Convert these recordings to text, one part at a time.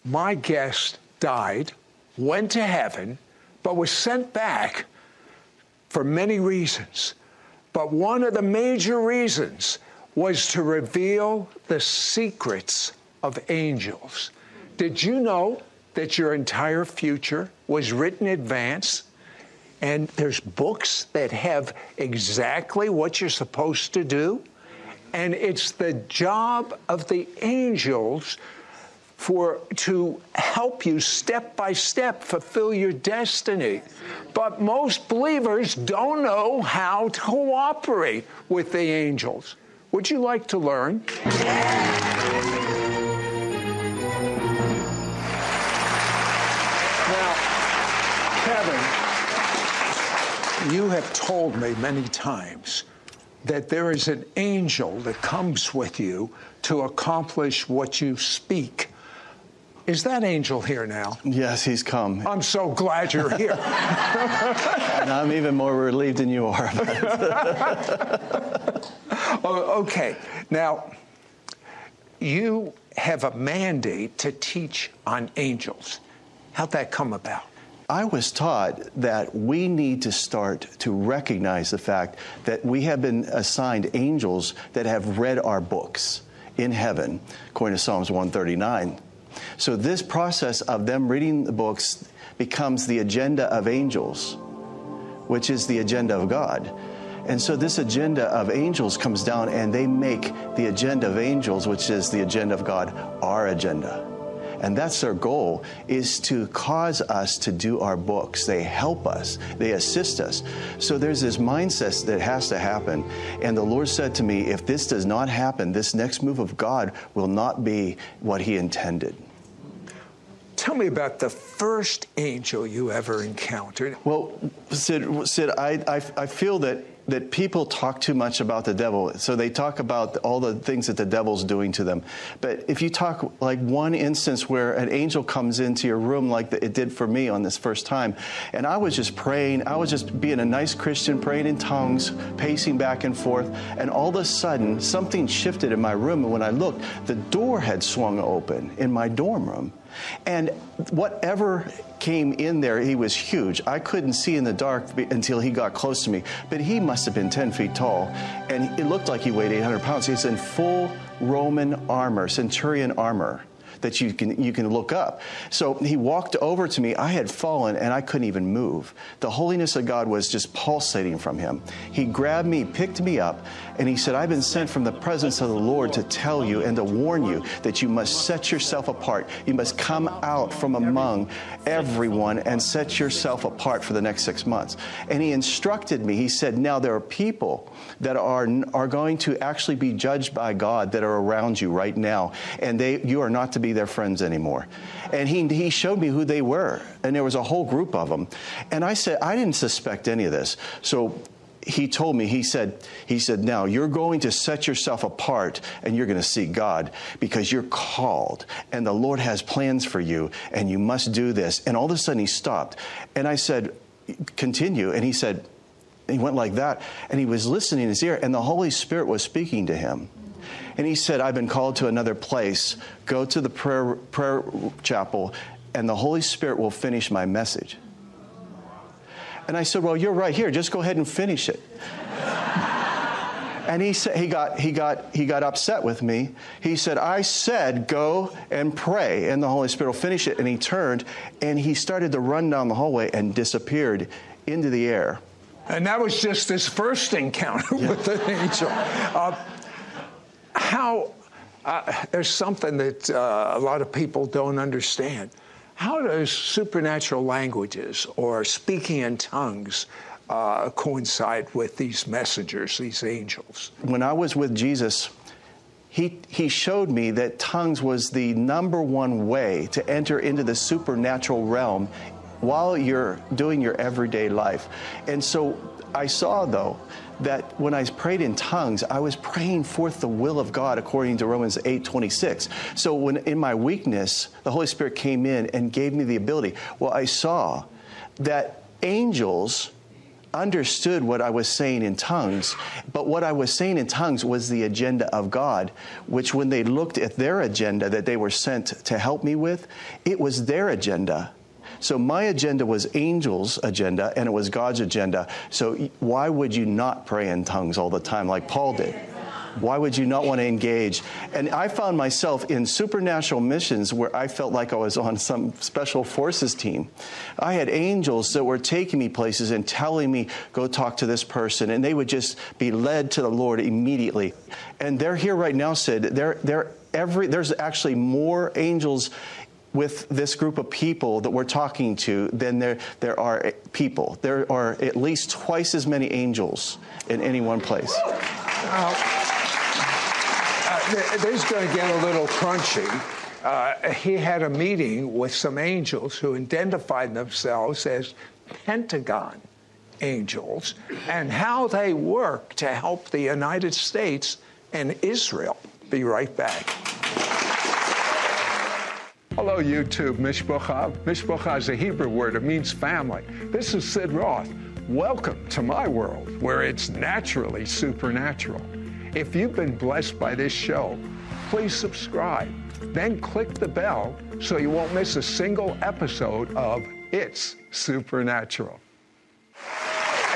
My guest died, went to heaven, but was sent back for many reasons. But one of the major reasons was to reveal the secrets of angels. Did you know that your entire future was written in advance? And there's books that have exactly what you're supposed to do. And it's the job of the angels to help you step by step fulfill your destiny. But most believers don't know how to cooperate with the angels. Would you like to learn? Now, Kevin, you have told me many times that there is an angel that comes with you to accomplish what you speak. Is that angel here now? Yes, he's come. I'm so glad you're here. And I'm even more relieved than you are. Okay. Now, you have a mandate to teach on angels. How'd that come about? I was taught that we need to start to recognize the fact that we have been assigned angels that have read our books in heaven, according to Psalms 139. So this process of them reading the books becomes the agenda of angels, which is the agenda of God. And so this agenda of angels comes down and they make the agenda of angels, which is the agenda of God, our agenda. And that's their goal, is to cause us to do our books. They help us. They assist us. So there's this mindset that has to happen. And the Lord said to me, if this does not happen, this next move of God will not be what He intended. Tell me about the first angel you ever encountered. Well, Sid, I feel that people talk too much about the devil. So they talk about all the things that the devil's doing to them. But if you talk like one instance where an angel comes into your room like it did for me on this first time, and I was just praying, I was just being a nice Christian, praying in tongues, pacing back and forth, and all of a sudden something shifted in my room, and when I looked, the door had swung open in my dorm room. And whatever came in there, he was huge. I couldn't see in the dark until he got close to me. But he must have been 10 feet tall. And it looked like he weighed 800 pounds. He's in full Roman armor, centurion armor that you can look up. So he walked over to me. I had fallen and I couldn't even move. The holiness of God was just pulsating from him. He grabbed me, picked me up, and he said, I've been sent from the presence of the Lord to tell you and to warn you that you must set yourself apart. You must come out from among everyone and set yourself apart for the next 6 months. And he instructed me. He said, now there are people that are going to actually be judged by God that are around you right now. And you are not to be their friends anymore. And he showed me who they were. And there was a whole group of them. And I said, I didn't suspect any of this. So he told me, he said, now you're going to set yourself apart and you're going to seek God because you're called and the Lord has plans for you and you must do this. And all of a sudden he stopped. And I said, continue. And he said, he went like that. And he was listening in his ear and the Holy Spirit was speaking to him. And he said, I've been called to another place. Go to the prayer chapel, and the Holy Spirit will finish my message. And I said, well, you're right here. Just go ahead and finish it. And he said, he got upset with me. He said, I said, go and pray, and the Holy Spirit will finish it. And he turned, and he started to run down the hallway and disappeared into the air. And that was just his first encounter with an angel. There's something that a lot of people don't understand. How does supernatural languages or speaking in tongues coincide with these messengers, these angels? When I was with Jesus, he showed me that tongues was the number one way to enter into the supernatural realm while you're doing your everyday life. And so I saw, though, that when I prayed in tongues, I was praying forth the will of God according to Romans 8:26. So when in my weakness, the Holy Spirit came in and gave me the ability. Well, I saw that angels understood what I was saying in tongues, but what I was saying in tongues was the agenda of God, which when they looked at their agenda that they were sent to help me with, it was their agenda. So my agenda was angels' agenda, and it was God's agenda. So why would you not pray in tongues all the time like Paul did? Why would you not want to engage? And I found myself in supernatural missions where I felt like I was on some special forces team. I had angels that were taking me places and telling me, go talk to this person. And they would just be led to the Lord immediately. And they're here right now, Sid. There's actually more angels with this group of people that we're talking to than there are people. There are at least twice as many angels in any one place. This is going to get a little crunchy. He had a meeting with some angels who identified themselves as Pentagon angels and how they work to help the United States and Israel. Be right back. Hello, YouTube. Mishpacha. Mishpacha is a Hebrew word. It means family. This is Sid Roth. Welcome to my world, where it's naturally supernatural. If you've been blessed by this show, please subscribe. Then click the bell so you won't miss a single episode of It's Supernatural.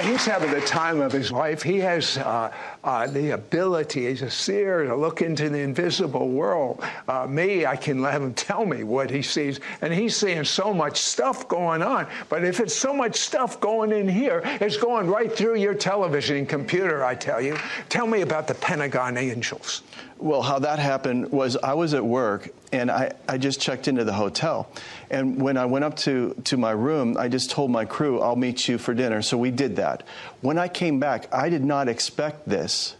He's having the time of his life. He has the ability, as a seer, to look into the invisible world. I can let him tell me what he sees. And he's seeing so much stuff going on. But if it's so much stuff going in here, it's going right through your television and computer, I tell you. Tell me about the Pentagon angels. Well, how that happened was I was at work, and I just checked into the hotel. And when I went up to my room, I just told my crew, I'll meet you for dinner. So we did that. When I came back, I did not expect this.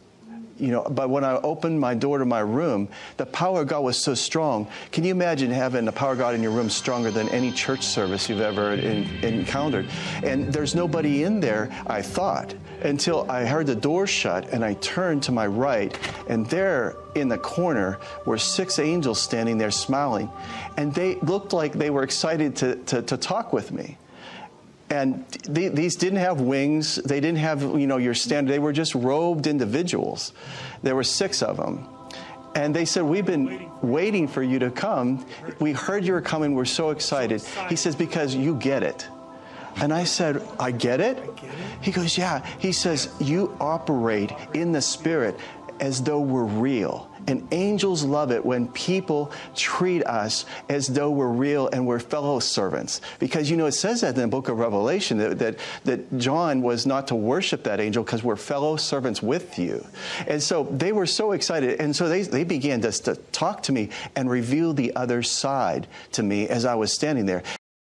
But when I opened my door to my room, the power of God was so strong. Can you imagine having the power of God in your room stronger than any church service you've ever encountered? And there's nobody in there, I thought, until I heard the door shut, and I turned to my right, and there in the corner were 6 angels standing there smiling. And they looked like they were excited to talk with me. And these didn't have wings. They didn't have, your standard. They were just robed individuals. There were 6 of them. And they said, we've been waiting for you to come. We heard you were coming. We're so excited. He says, because you get it. And I said, I get it? He goes, yeah. He says, you operate in the Spirit as though we're real. And angels love it when people treat us as though we're real and we're fellow servants. Because, it says that in the book of Revelation, that John was not to worship that angel because we're fellow servants with you. And so they were so excited. And so they began to talk to me and reveal the other side to me as I was standing there.